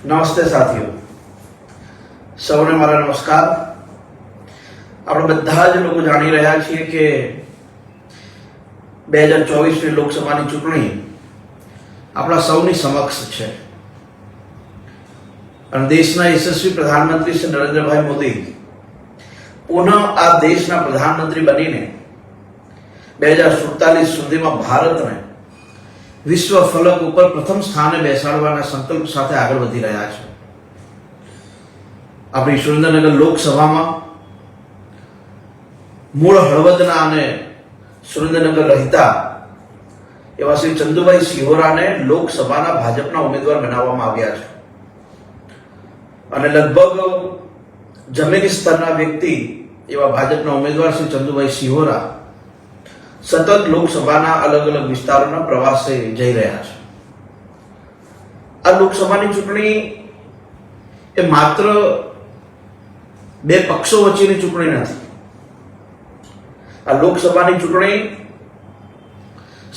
નમસ્તે સાથીઓ, સૌને મારા નમસ્કાર। આપણે બધા જ લોકો જાણી રહ્યા છીએ કે 2024ની લોકસભાની ચૂંટણી આપણા સૌની સમક્ષ છે અને દેશના યશસ્વી પ્રધાનમંત્રી શ્રી નરેન્દ્રભાઈ મોદી પુનઃ આ દેશના પ્રધાનમંત્રી બનીને 2047 સુધીમાં ભારતને વિશ્વ ફલક ઉપર પ્રથમ સ્થાને બેસાડવાના સંકલ્પ સાથે આગળ વધી રહ્યા છે। આપણી સુરેન્દ્રનગર લોકસભામાં મૂળ હળવદના અને સુરેન્દ્રનગર રહેતા એવા શ્રી ચંદુભાઈ સિહોરાને લોકસભાના ભાજપના ઉમેદવાર બનાવવામાં આવ્યા છે અને લગભગ જમીન સ્તરના વ્યક્તિ એવા ભાજપના ઉમેદવાર શ્રી ચંદુભાઈ સિહોરા સતત લોકસભાના અલગ અલગ વિસ્તારોના પ્રવાસે જઈ રહ્યા છે। આ લોકસભાની ચૂંટણી એ માત્ર બે પક્ષો વચ્ચેની ચૂંટણી નથી। આ લોકસભાની ચૂંટણી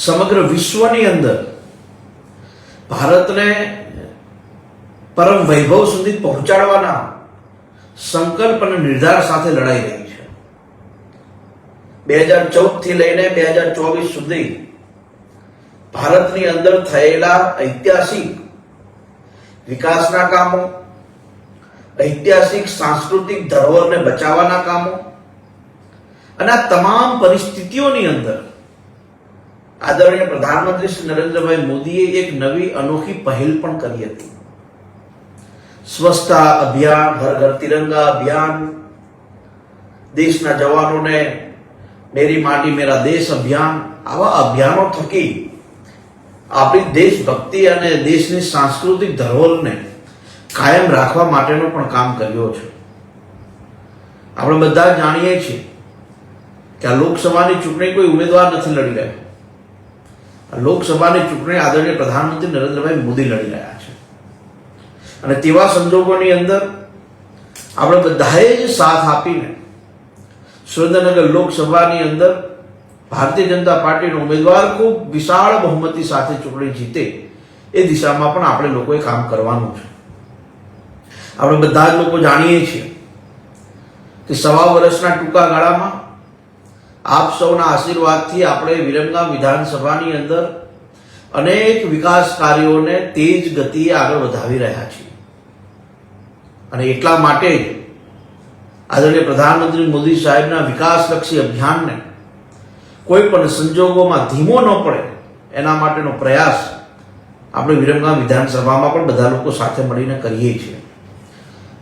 સમગ્ર વિશ્વની અંદર ભારતને પરમ વૈભવ સુધી પહોંચાડવાના સંકલ્પ અને નિર્ધાર સાથે લડાઈ રહી છે। 2014 થી લઈને 2024 સુધી ભારતની અંદર થયેલા ઐતિહાસિક વિકાસના કામો, ઐતિહાસિક સાંસ્કૃતિક ધરોહરને બચાવવાના કામો અને આ તમામ પરિસ્થિતિઓની અંદર આદરણીય પ્રધાનમંત્રી શ્રી નરેન્દ્રભાઈ મોદીએ એક નવી અનોખી પહેલ પણ કરી હતી। સ્વચ્છતા અભિયાન, હર ઘર તિરંગા અભિયાન, દેશના જવાનોને મેરી માટી મેરા દેશ અભિયાન, આવા અભિયાનો થકી આપણી દેશભક્તિ અને દેશની સાંસ્કૃતિક ધરોહરને કાયમ રાખવા માટેનું પણ કામ કર્યો છે। આપણે બધા જાણીએ છીએ કે આ લોકસભાની ચૂંટણી કોઈ ઉમેદવાર નથી લડી રહ્યો। આ લોકસભાની ચૂંટણી આદરણીય પ્રધાનમંત્રી નરેન્દ્રભાઈ મોદી લડી રહ્યા છે અને તેવા સંજોગોની અંદર આપણે બધાએ જ સાથ આપીને સુરેન્દ્રનગર લોકસભાની અંદર ભારતીય જનતા પાર્ટીનો ઉમેદવાર ખૂબ વિશાળ બહુમતી સાથે ચૂંટણી જીતે એ દિશામાં પણ આપણે લોકોએ કામ કરવાનું છે। આપણે બધા જ લોકો જાણીએ છીએ કે 1.25 વર્ષના ટૂંકા ગાળામાં આપ સૌના આશીર્વાદથી આપણે વિરમગામ વિધાનસભાની અંદર અનેક વિકાસ કાર્યોને તેજ ગતિએ આગળ વધાવી રહ્યા છીએ અને એટલા માટે જ આદરણીય પ્રધાનમંત્રી મોદી સાહેબના વિકાસલક્ષી અભિયાનને કોઈ પણ સંજોગોમાં ધીમો ન પડે એના માટેનો પ્રયાસ આપણે વિરમગામ વિધાનસભામાં પણ બધા લોકો સાથે મળીને કરીએ છીએ।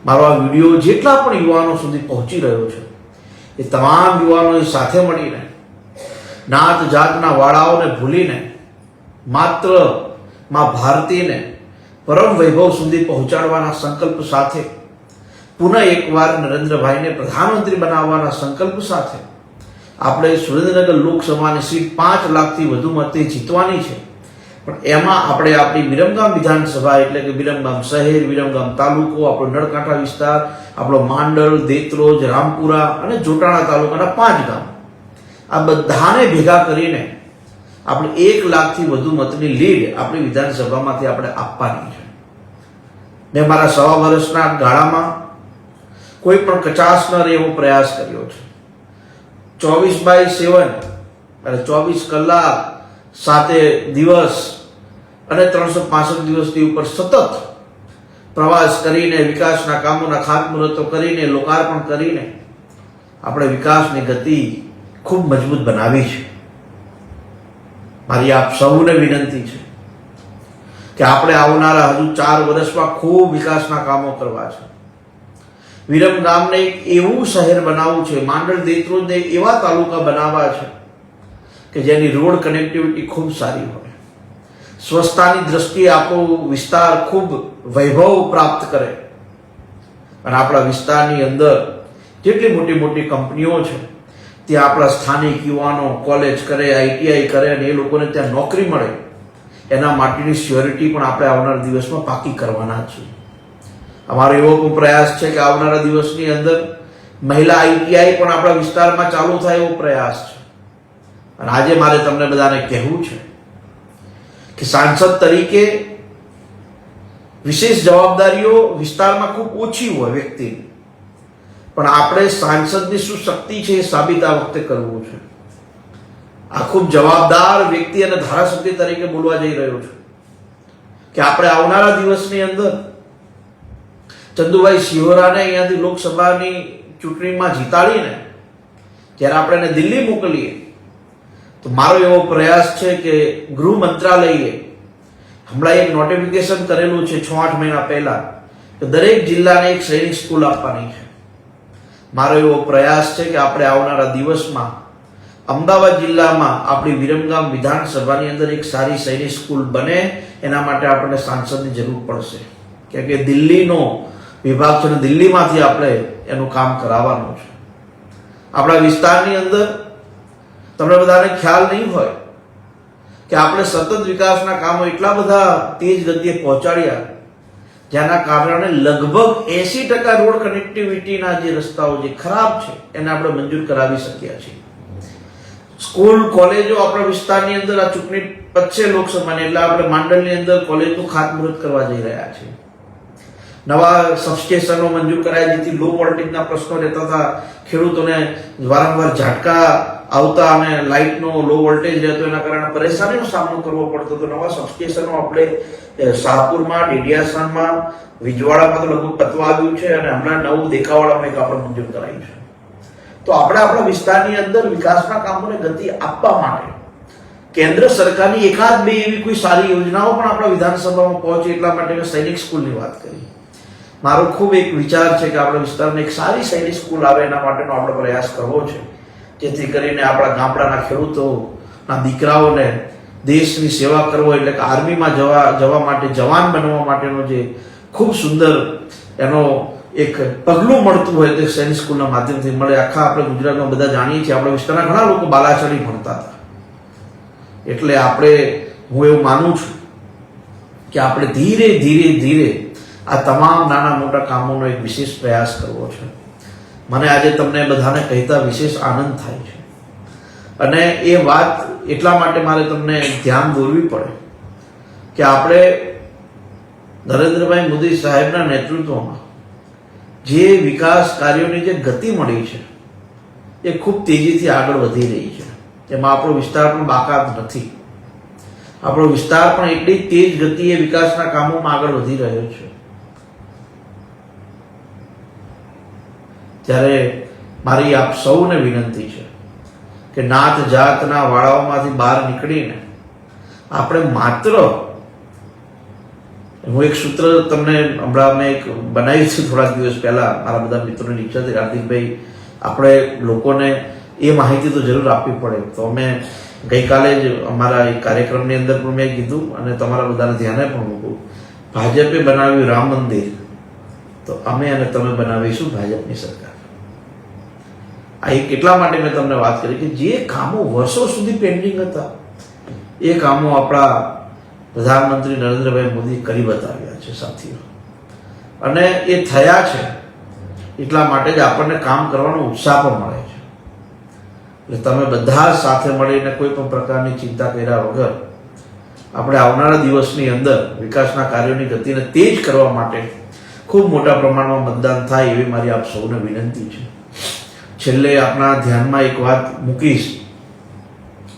મારો આ વિડીયો જેટલા પણ યુવાનો સુધી પહોંચી રહ્યો છે એ તમામ યુવાનોએ સાથે મળીને નાત જાતના વાળાઓને ભૂલીને માત્ર માં ભારતીને પરમ વૈભવ સુધી પહોંચાડવાના સંકલ્પ સાથે પુનઃ એકવાર નરેન્દ્રભાઈને પ્રધાનમંત્રી બનાવવાના સંકલ્પ સાથે આપણે સુરેન્દ્રનગર લોકસભાની સીટ 5 લાખથી વધુ મતે જીતવાની છે। પણ એમાં આપણે આપણી વિરમગામ વિધાનસભા એટલે કે વિરમગામ શહેર, વિરમગામ તાલુકો, આપણો નળકાંઠા વિસ્તાર, આપણો માંડલ, દેત્રોજ, રામપુરા અને જોટાણા તાલુકાના 5 ગામ, આ બધાને ભેગા કરીને આપણે 1 લાખથી વધુ મતની લીડ આપણી વિધાનસભામાંથી આપણે આપવાની છે। મેં મારા 1.25 વર્ષના ગાળામાં કોઈ પણ કચાશ ન રહે એવો પ્રયાસ કર્યો છે। 24/7 એટલે 24 કલાક 7 દિવસ અને 365 દિવસથી ઉપર સતત પ્રવાસ કરીને વિકાસના કામોના ખાતમુહૂર્તો કરીને લોકાર્પણ કરીને આપણે વિકાસની ગતિ ખૂબ મજબૂત બનાવી છે। મારી આપ સૌને વિનંતી છે કે આપણે આવનારા હજુ 4 વર્ષમાં ખૂબ વિકાસના કામો કરવા છે। વિરમગામને એક એવું શહેર બનાવવું છે, માંડલ દેત્રોજને એવા તાલુકા બનાવવા છે કે જેની રોડ કનેક્ટિવિટી ખૂબ સારી હોય, સ્વચ્છતાની દ્રષ્ટિએ આપણો વિસ્તાર ખૂબ વૈભવ પ્રાપ્ત કરે અને આપણા વિસ્તારની અંદર જેટલી મોટી મોટી કંપનીઓ છે ત્યાં આપણા સ્થાનિક યુવાનો કોલેજ કરે, ITI કરે અને એ લોકોને ત્યાં નોકરી મળે એના માટેની સ્યોરિટી પણ આપણે આવનારા દિવસમાં પાકી કરવાના છીએ। અમારો એવો પણ પ્રયાસ છે કે આવનારા દિવસની અંદર મહિલા ITI પણ આપણા વિસ્તારમાં ચાલુ થાય એવો પ્રયાસ છે અને આજે મારે તમને બધાને કહેવું છે કે સાંસદ તરીકે વિશેષ જવાબદારીઓ વિસ્તારમાં ખૂબ ઓછી હોય વ્યક્તિની, પણ આપણે સાંસદની શું શક્તિ છે એ સાબિત આ વખતે કરવું છે. આ ખૂબ જવાબદાર વ્યક્તિ અને ધારાસભ્ય તરીકે બોલવા જઈ રહ્યો છું કે આપણે આવનારા દિવસની અંદર ચંદુભાઈ શિહોરાને અહીંયાથી લોકસભાની ચૂંટણીમાં જીતાડીને જ્યારે આપણે એને દિલ્હી મોકલીએ તો મારો એવો પ્રયાસ છે કે ગૃહ મંત્રાલયે હમણાં એક નોટિફિકેશન કરેલું છે 6-8 મહિના પહેલા કે દરેક જિલ્લાને એક સૈનિક સ્કૂલ આપવાની છે. મારો એવો પ્રયાસ છે કે આપણે આવનારા દિવસમાં અમદાવાદ જિલ્લામાં આપણી વિરમગામ વિધાનસભાની અંદર એક સારી સૈનિક સ્કૂલ બને. એના માટે આપણને સાંસદની જરૂર પડશે, કેમ કે દિલ્હીનો વિભાગ છે અને દિલ્હીમાંથી આપણે એનું કામ કરાવવાનું છે. આપણા વિસ્તારની અંદર તમને બધાને ખ્યાલ નહીં હોય કે આપણે સતત વિકાસના કામો એટલા બધા તેજ ગતિએ પહોંચાડ્યા જેના કારણે લગભગ 80% રોડ કનેક્ટિવિટીના જે રસ્તાઓ જે ખરાબ છે એને આપણે મંજૂર કરાવી શક્યા છીએ. સ્કૂલ કોલેજો આપણા વિસ્તારની અંદર આ ચૂંટણી પછે લોકસભાની એટલે આપણે માંડલની અંદર કોલેજનું ખાતમુહૂર્ત કરવા જઈ રહ્યા છીએ. નવા સબસ્ટેશનો મંજૂર કરાયા જેથી લો વોલ્ટેજના પ્રશ્નો રહેતા હતા, ખેડૂતોને વારંવાર ઝાટકા આવતા અને લાઇટનો લો વોલ્ટેજ રહેતો એના કારણે પરેશાનીનો સામનો કરવો પડતો હતો. નવા સબસ્ટેશનો આપણે શાહપુરમાં, ડેડિયાસાનમાં, વિજવાડામાં તો લગભગ પતવા આવ્યું છે અને હમણાં નવું દેખાવાડામાં એક આપણે મંજૂર કરાયું છે. તો આપણે આપણા વિસ્તારની અંદર વિકાસના કામોને ગતિ આપવા માટે કેન્દ્ર સરકારની એકાદ બે એવી કોઈ સારી યોજનાઓ પણ આપણા વિધાનસભામાં પહોંચે એટલા માટે મેં સૈનિક સ્કૂલની વાત કરી. મારો ખૂબ એક વિચાર છે કે આપણા વિસ્તારમાં એક સારી સૈનિક સ્કૂલ આવે એના માટેનો આપણે પ્રયાસ કરવો છે, જેથી કરીને આપણા ગામડાના ખેડૂતોના દીકરાઓને દેશની સેવા કરવો એટલે કે આર્મીમાં જવા માટે, જવાન બનવા માટેનો જે ખૂબ સુંદર એનો એક પગલું મળતું હોય તે સૈનિક સ્કૂલના માધ્યમથી મળે. આખા આપણે ગુજરાતમાં બધા જાણીએ છીએ, આપણા વિસ્તારના ઘણા લોકો બાલાચડી ભણતા હતા. એટલે હું એવું માનું છું કે આપણે ધીરે ધીરે આ તમામ નાના મોટા કામોનો એક વિશેષ પ્રયાસ કરવો છે. મને આજે તમને બધાને કહેતા વિશેષ આનંદ થાય છે અને એ વાત એટલા માટે મારે તમને ધ્યાન દોરવી પડે કે આપણે નરેન્દ્રભાઈ મોદી સાહેબના નેતૃત્વમાં જે વિકાસ કાર્યોની જે ગતિ મળી છે એ ખૂબ તેજીથી આગળ વધી રહી છે. એમાં આપણો વિસ્તાર પણ બાકાત નથી. આપણો વિસ્તાર પણ એટલી તેજ ગતિએ વિકાસના કામોમાં આગળ વધી રહ્યો છે. ત્યારે મારી આપ સૌને વિનંતી છે કે નાત જાતના વાળાઓમાંથી બહાર નીકળીને આપણે માત્ર, હું એક સૂત્ર તમને હમણાં મેં એક બનાવ્યું છે થોડાક દિવસ પહેલા મારા બધા મિત્રોની ઈચ્છાથી, હાર્દિકભાઈ, આપણે લોકોને એ માહિતી તો જરૂર આપવી પડે. તો અમે ગઈકાલે જ અમારા એક કાર્યક્રમની અંદર પણ મેં કીધું અને તમારા બધાને ધ્યાને પણ મૂકું, ભાજપે બનાવ્યું રામ મંદિર તો અમે અને તમે બનાવીશું ભાજપની સરકાર. આ એક એટલા માટે મેં તમને વાત કરી કે જે કામો વર્ષો સુધી પેન્ડિંગ હતા એ કામો આપણા પ્રધાનમંત્રી નરેન્દ્રભાઈ મોદી કરી બતાવ્યા છે સાથીઓ, અને એ થયા છે એટલા માટે જ આપણને કામ કરવાનો ઉત્સાહ પણ મળે છે. એટલે તમે બધા સાથે મળીને કોઈ પણ પ્રકારની ચિંતા કર્યા વગર આપણે આવનારા દિવસની અંદર વિકાસના કાર્યોની ગતિને તેજ કરવા માટે ખૂબ મોટા પ્રમાણમાં મતદાન થાય એવી મારી આપ સૌને વિનંતી છે. છેલ્લે આપણા ધ્યાનમાં એક વાત મૂકીશ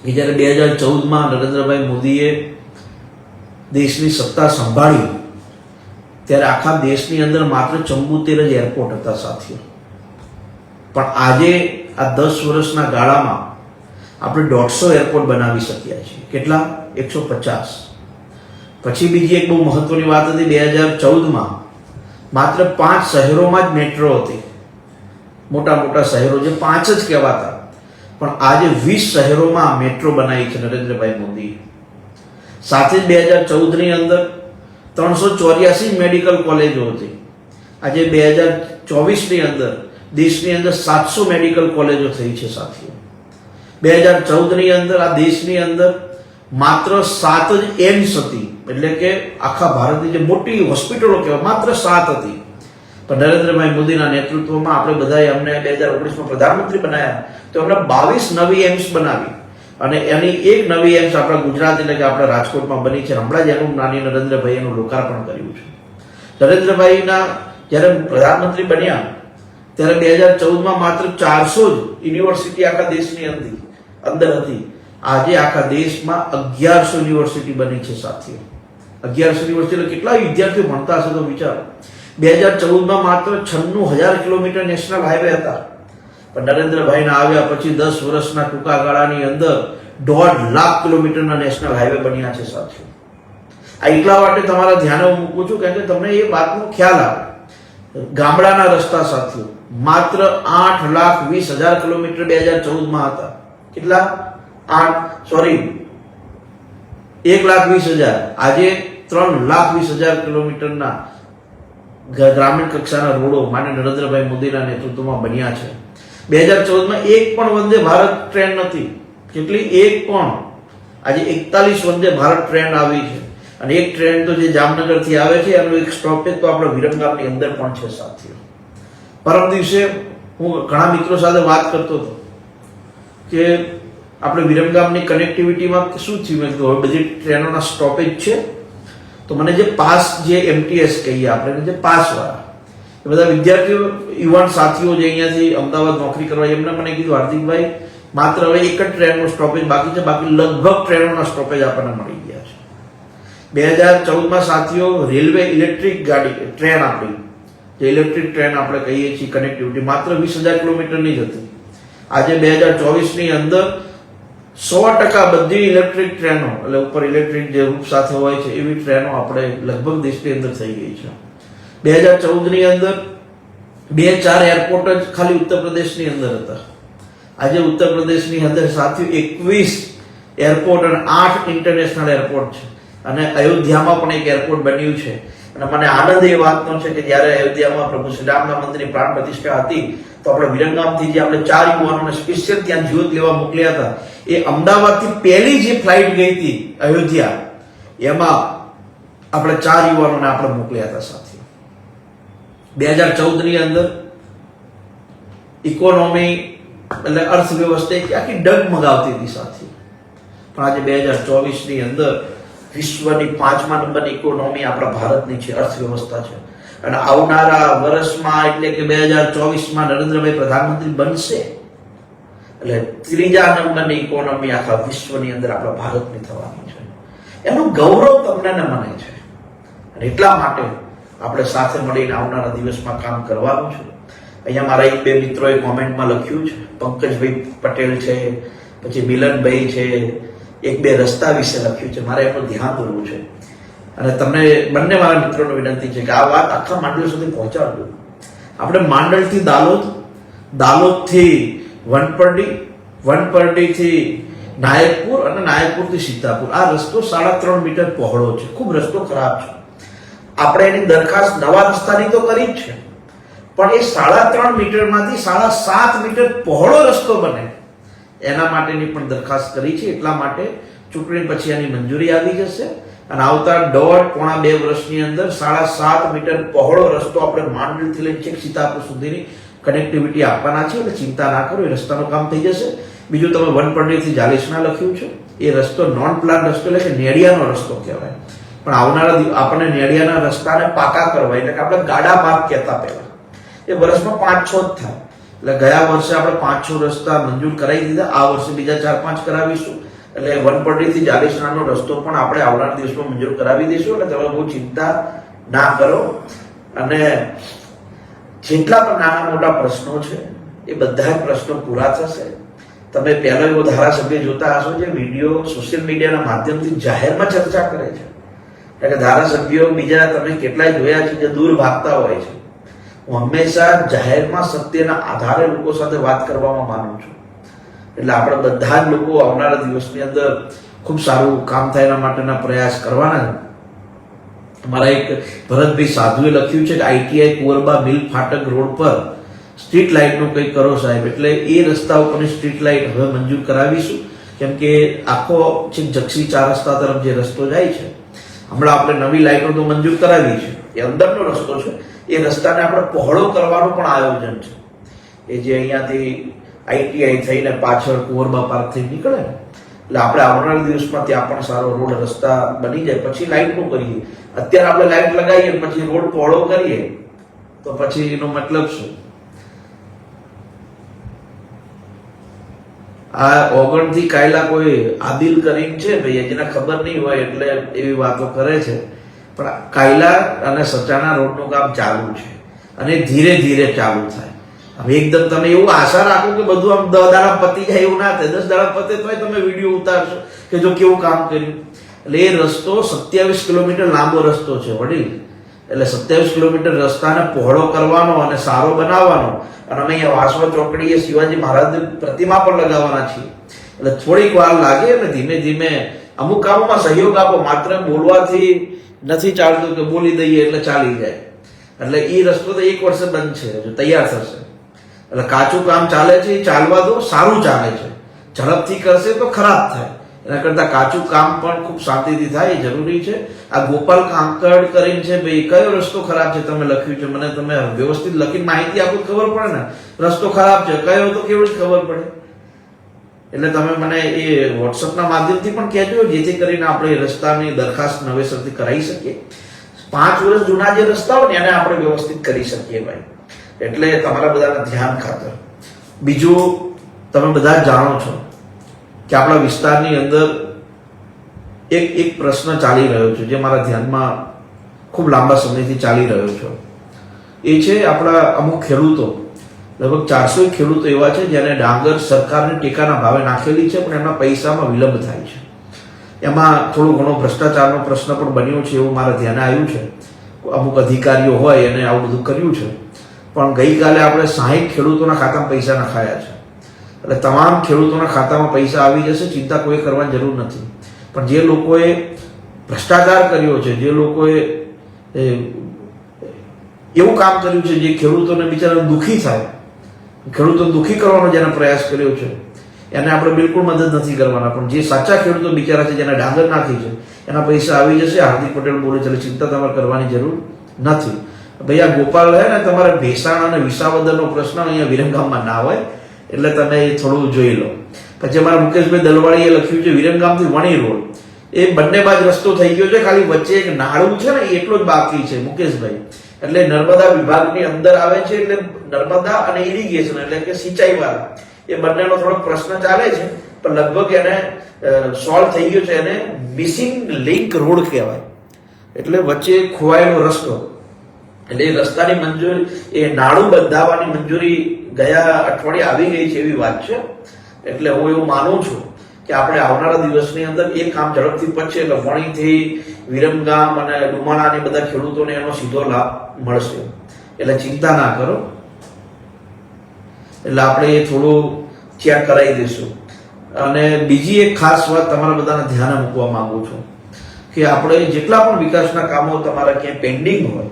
કે જ્યારે 2014માં નરેન્દ્રભાઈ મોદીએ દેશની સત્તા સંભાળી ત્યારે આખા દેશની અંદર માત્ર 74 જ એરપોર્ટ હતા સાથીઓ, પણ આજે આ 10 વર્ષના ગાળામાં આપણે 150 એરપોર્ટ બનાવી શક્યા છીએ. કેટલા? 150. પછી બીજી એક બહુ મહત્વની વાત હતી, 2014માં માત્ર 5 શહેરોમાં જ મેટ્રો હતી, મોટા મોટા શહેરો જે 5 જ કહેવાતા, પણ આજે 20 શહેરોમાં મેટ્રો બનાવી છે નરેન્દ્રભાઈ મોદી. સાથે જ 2014ની અંદર 384 મેડિકલ કોલેજો હતી. આજે 2024ની અંદર દેશની અંદર 700 મેડિકલ કોલેજો થઈ છે સાથીઓ. 2014ની અંદર આ દેશની અંદર માત્ર 7 જ એમ્સ હતી, એટલે કે આખા ભારતની જે મોટી હોસ્પિટલો કહેવાય માત્ર 7 હતી. પણ નરેન્દ્રભાઈ મોદીના નેતૃત્વમાં આપણે બધાએ અમને 2019માં પ્રધાનમંત્રી બનાવ્યા તો એમને 22 નવી એમ્સ બનાવી અને એની એક નવી એમ્સ આપણા ગુજરાત એટલે કે આપણા રાજકોટમાં બની છે. હમણાં જ એનું નાની નરેન્દ્રભાઈ એનું લોકાર્પણ કર્યું છે. નરેન્દ્રભાઈના જ્યારે પ્રધાનમંત્રી બન્યા ત્યારે 2014માં માત્ર 400 જ યુનિવર્સિટી આખા દેશની અંદર હતી. આજે આખા દેશમાં 1100 યુનિવર્સિટી બની છે સાથીઓ. 1100 યુનિવર્સિટી એટલે કેટલા વિદ્યાર્થીઓ ભણતા હશે તો વિચારો. 2014માં માત્ર 96,000 કિલોમીટર નેશનલ હાઈવે હતા, પણ નરેન્દ્રભાઈના આવ્યા પછી 10 વર્ષના ટૂંકા ગાળાની અંદર 1.5 લાખ કિલોમીટરના નેશનલ હાઈવે બન્યા છે સાથીઓ. આ એટલા માટે તમારા ધ્યાને હું મૂકું છું કારણ કે તમને એ વાતનો ખ્યાલ આવે. ગામડાના રસ્તા સાથીઓ માત્ર 8,20,000 કિલોમીટર 2014માં હતા. કેટલા? 1,20,000. આજે 3,20,000 કિલોમીટરના ગ્રામીણ કક્ષાના રોડો માન્ય નરેન્દ્રભાઈ મોદીના નેતૃત્વમાં બન્યા છે. 2014માં એક પણ વંદે ભારત ટ્રેન નથી. કેટલી? એક પણ. આજે 41 વંદે ભારત ટ્રેન આવી છે, અને એક ટ્રેન તો જે જામનગર થી આવે છે એનું એક સ્ટોપેજ તો આપણા વિરમગામની અંદર પણ છે સાથીઓ. પરમ દિવસે હું ઘણા મિત્રો સાથે વાત કરતો હતો કે આપણે વિરમગામની કનેક્ટિવિટીમાં શું થયું. મેં કીધું હવે બધી ટ્રેનોના સ્ટોપેજ છે, તો મને જે પાસ, જે MTS કહીએ આપણે, જે પાસ વાળા એ બધા વિદ્યાર્થીઓ, યુવાન સાથીઓ જે અહીંયાથી અમદાવાદ નોકરી કરવા, એમને મને કીધું હાર્દિકભાઈ માત્ર હવે એક જ ટ્રેનનો સ્ટોપેજ બાકી છે, બાકી લગભગ ટ્રેનોના સ્ટોપેજ આપણને મળી ગયા છે. 2014માં સાથીઓ રેલવે ઇલેક્ટ્રિક ગાડી ટ્રેન, આપણી જે ઇલેક્ટ્રિક ટ્રેન આપણે કહીએ છીએ કનેક્ટિવિટી, માત્ર 20,000 કિલોમીટરની જ હતી. આજે 2024ની અંદર 100% બધી ઇલેક્ટ્રિક ટ્રેનો, એટલે ઉપર ઇલેક્ટ્રિક જે રૂપ સાથે હોય છે એવી ટ્રેનો આપણે લગભગ દેશની અંદર થઈ ગઈ છે. 2014ની અંદર 2-4 એરપોર્ટ જ ખાલી ઉત્તર પ્રદેશની અંદર હતા. આજે ઉત્તર પ્રદેશની અંદર સાથીઓ 21 એરપોર્ટ અને 8 ઇન્ટરનેશનલ એરપોર્ટ છે, અને અયોધ્યામાં પણ એક એરપોર્ટ બન્યું છે. અને મને આનંદ એ વાતનો છે કે જ્યારે અયોધ્યામાં પ્રભુ શ્રી રામના મંદિરની પ્રાણ પ્રતિષ્ઠા હતી તો આપણે વિરમગામથી જે આપણે 4 યુવાનોને સ્પેશિયલ ત્યાં જ્યોત લેવા મોકલ્યા હતા, એ અમદાવાદથી પહેલી જે ફ્લાઇટ ગઈ હતી અયોધ્યા, એમાં આપણે 4 યુવાનોને આપણે મોકલ્યા હતા સાથીઓ. 2014ની અંદર ઇકોનોમી એટલે અર્થવ્યવસ્થા આખી ડગમગાવતી હતી સાથીઓ, પણ આજે 2024ની અંદર વિશ્વની 5મા નંબરની ઇકોનોમી આપણા ભારતની છે, અર્થવ્યવસ્થા છે. અને આવનારા વર્ષમાં એટલે કે 2024માં નરેન્દ્રભાઈ પ્રધાનમંત્રી બનશે એટલે 3જા નંબરની ઇકોનોમી આખા વિશ્વની અંદર આપણા ભારતની થવાની છે. એનું ગૌરવ તમને ને મને છે, અને એટલા માટે આપણે સાથે મળીને આવનારા દિવસમાં કામ કરવાનું છે. અહીંયા મારા 1-2 મિત્રોએ કોમેન્ટમાં લખ્યું છે, પંકજભાઈ પટેલ છે, પછી મિલનભાઈ છે, 1-2 રસ્તા વિશે લખ્યું છે. મારે એનું ધ્યાન દોરવું છે, અને તમને બંને મારા મિત્રોને વિનંતી છે કે આ વાત આખા માંડલ સુધી પહોંચાડજો. આપણે માંડલથી દાલોદ, દાલોદથી વનપરડી, વનપરડીથી નાયકપુર અને નાયકપુરથી સીતાપુર, આ રસ્તો 3.5 મીટર પહોળો છે. ખૂબ રસ્તો ખરાબ છે. આપણે એની દરખાસ્ત નવા રસ્તાની તો કરી જ છે, પણ એ 3.5 મીટરમાંથી 7.5 મીટર પહોળો રસ્તો બને એના માટેની પણ દરખાસ્ત કરી છે. એટલા માટે ચૂંટણી પછી એની મંજૂરી આવી જશે, અને આવતા 1.5-2 વર્ષની અંદર 7.5 મીટર પહોળો રસ્તો આપણે માંડલથી લઈને છેક સીતાપુર સુધીની કનેક્ટિવિટી આપવાના છે. એટલે ચિંતા ના કરો, એ રસ્તાનું કામ થઈ જશે. બીજું તમે વનપરડીથી જાલેસના લખ્યું છે, એ રસ્તો નોન પ્લાન રસ્તો એટલે કે નેડિયાનો રસ્તો કહેવાય, પણ આવનારા આપણને નેડિયાના રસ્તાને પાકા કરવા, એટલે કે આપણે ગાડા માર્ગ કહેતા પહેલા, એ વર્ષમાં 5-6 જ થાય. એટલે ગયા વર્ષે આપણે 5-6 રસ્તા મંજૂર કરાવી દીધા, આ વર્ષે બીજા 4-5 કરાવીશું. એટલે વનપરડીથી જાલેસનાનો રસ્તો પણ આપણે આવનારા દિવસમાં મંજૂર કરાવી દઈશું. એટલે તમે બહુ ચિંતા ના કરો, અને જેટલા પણ નાના મોટા પ્રશ્નો છે એ બધા પ્રશ્નો પૂરા થશે. તમે પહેલા એવો ધારાસભ્ય જોતા હશો જે વિડીયો સોશિયલ મીડિયાના માધ્યમથી જાહેરમાં ચર્ચા કરે છે, એટલે ધારાસભ્યો બીજા તમે કેટલાય જોયા છે જે દૂર ભાગતા હોય છે. હું હંમેશા જાહેરમાં સત્યના આધારે લોકો સાથે વાત કરવામાં માનું છું. એટલે આપણે બધા જ લોકો આવનારા દિવસની અંદર ખૂબ સારું કામ થાય એના માટેના પ્રયાસ કરવાના છે. મારા એક ભરતભાઈ સાધુએ લખ્યું છે કે ITI કુંવરબા મિલ ફાટક રોડ પર સ્ટ્રીટ લાઇટનું કંઈક કરો સાહેબ. એટલે એ રસ્તા ઉપરની સ્ટ્રીટ લાઇટ હવે મંજૂર કરાવીશું, કેમ કે આખો છેક જક્ષી 4 રસ્તા તરફ જે રસ્તો જાય છે, હમણાં આપણે નવી લાઇટો તો મંજૂર કરાવી છે, એ અંદરનો રસ્તો છે, એ રસ્તાને આપણે પહોળો કરવાનું પણ આયોજન છે. એ જે અહીંયાથી ITI થઈને પાછળ કુંવરબા પાર્ક થઈ નીકળે ને, એટલે આપણે આવનારા દિવસમાં ત્યાં પણ સારો રોડ રસ્તા બની જાય. પછી લાઇટનું કરીએ. અત્યારે આપણે લાઇટ લગાવીએ પછી રોડ પહોળો કરીએ તો પછી એનો મતલબ શું? આ ઓગણથી કાયલા કોઈ આદિલ કરીને છે ભાઈ, જેને ખબર નહીં હોય એટલે એવી વાતો કરે છે. પણ કાયલા અને સચાના રોડનું કામ ચાલુ છે અને ધીરે ધીરે ચાલુ થાય. હવે એકદમ તમે એવું આશા રાખો કે બધું આમ 10 દાડા પતી જાય એવું ના થાય. 10 દાડા પતે તોય તમે વિડીયો ઉતારશો કે જો કેવું કામ કર્યું. એટલે એ રસ્તો 27 કિલોમીટર લાંબો રસ્તો છે વડીલ. એટલે 27 કિલોમીટર રસ્તાને પહોળો કરવાનો અને સારો બનાવવાનો. અને અમે અહીંયા વાસવા ચોકડીએ શિવાજી મહારાજની પ્રતિમા પણ લગાવવાના છીએ. એટલે થોડીક વાર લાગે અને ધીમે ધીમે અમુક કામોમાં સહયોગ આપો. માત્ર બોલવાથી નથી ચાલતું કે બોલી દઈએ એટલે ચાલી જાય. એટલે એ રસ્તો તો 1 વર્ષે બનશે, જો તૈયાર થશે. એટલે કાચું કામ ચાલે છે, એ ચાલવા દો, સારું ચાલે છે. ઝડપથી કરશે તો ખરાબ થાય. એના કરતા કાચું કામ પણ ખૂબ શાંતિથી થાય એ જરૂરી છે. આ ગોપાલ કાંકડ કરીને છે ભાઈ, કયો રસ્તો ખરાબ છે તમે લખ્યું છે, મને તમે વ્યવસ્થિત લખીને માહિતી આપો ખબર પડે ને. રસ્તો ખરાબ છે કયો તો કેવી રીતે ખબર પડે? એટલે તમે મને એ વોટ્સઅપના માધ્યમથી પણ કહેજો, જેથી કરીને આપણે રસ્તાની દરખાસ્ત નવેસરથી કરાવી શકીએ. 5 વર્ષ જૂના જે રસ્તાઓ ને એને આપણે વ્યવસ્થિત કરી શકીએ ભાઈ. એટલે તમારા બધાના ધ્યાન ખાતર. બીજું, તમે બધા જાણો છો કે આપણા વિસ્તારની અંદર એક પ્રશ્ન ચાલી રહ્યો છે જે મારા ધ્યાનમાં ખૂબ લાંબા સમયથી ચાલી રહ્યો છે. એ છે આપણા અમુક ખેડૂતો, લગભગ 400 ખેડૂતો એવા છે જેને ડાંગર સરકારની ટેકાના ભાવે નાખેલી છે, પણ એમના પૈસામાં વિલંબ થાય છે. એમાં થોડો ઘણો ભ્રષ્ટાચારનો પ્રશ્ન પણ બન્યો છે એવું મારા ધ્યાને આવ્યું છે. અમુક અધિકારીઓ હોય એને આવું બધું કર્યું છે. પણ ગઈકાલે આપણે 60 ખેડૂતોના ખાતામાં પૈસા નખાયા છે. એટલે તમામ ખેડૂતોના ખાતામાં પૈસા આવી જશે, ચિંતા કોઈ કરવાની જરૂર નથી. પણ જે લોકોએ ભ્રષ્ટાચાર કર્યો છે, જે લોકોએ એવું કામ કર્યું છે જે ખેડૂતોને બિચારા દુઃખી થાય, ખેડૂતો દુઃખી કરવાનો જેને પ્રયાસ કર્યો છે, એને આપણે બિલકુલ મદદ નથી કરવાના. પણ જે સાચા ખેડૂતો બિચારા છે જેને ડાંગર નાખી છે એના પૈસા આવી જશે. હાર્દિક પટેલ બોલે છે, ચિંતા તમારે કરવાની જરૂર નથી. ભાઈ આ ગોપાલ હે ને, તમારે ભેસાણ અને વિસાવદરનો પ્રશ્ન અહીંયા વિરમગામમાં ના હોય, એટલે તમે એ થોડું જોઈ લો. પછી અમારા મુકેશભાઈ દલવાડીએ લખ્યું છે વિરમગામથી વણી રોડ, એ બંને બાજુ રસ્તો થઈ ગયો છે, ખાલી વચ્ચે એક નાળું છે ને એટલો જ બાકી છે મુકેશભાઈ. એટલે નર્મદા વિભાગની અંદર આવે છે, એટલે નર્મદા અને ઇરિગેશન એટલે કે સિંચાઈ વાળા એ બંનેનો થોડોક પ્રશ્ન ચાલે છે. પણ લગભગ એને સોલ્વ થઈ ગયો છે. એને મિસિંગ લિંક રોડ કહેવાય. એટલે વચ્ચે ખોવાયેલો રસ્તો. એટલે એ રસ્તાની મંજૂરી, એ નાળું બંધાવવાની મંજૂરી ગયા અઠવાડિયે આવી ગઈ છે એવી વાત છે. એટલે હું એવું માનું છું કે આપણે આવનારા દિવસની અંદર એ કામ ઝડપથી પતશે. એટલે વણીથી વિરમગામ અને ડુમાણાની બધા ખેડૂતોને એનો સીધો લાભ મળશે. એટલે ચિંતા ના કરો. એટલે આપણે એ થોડું ચેક કરાવી દઈશું. અને બીજી એક ખાસ વાત તમારા બધાને ધ્યાને મૂકવા માંગુ છું કે આપણે જેટલા પણ વિકાસના કામો તમારા ક્યાંય પેન્ડિંગ હોય,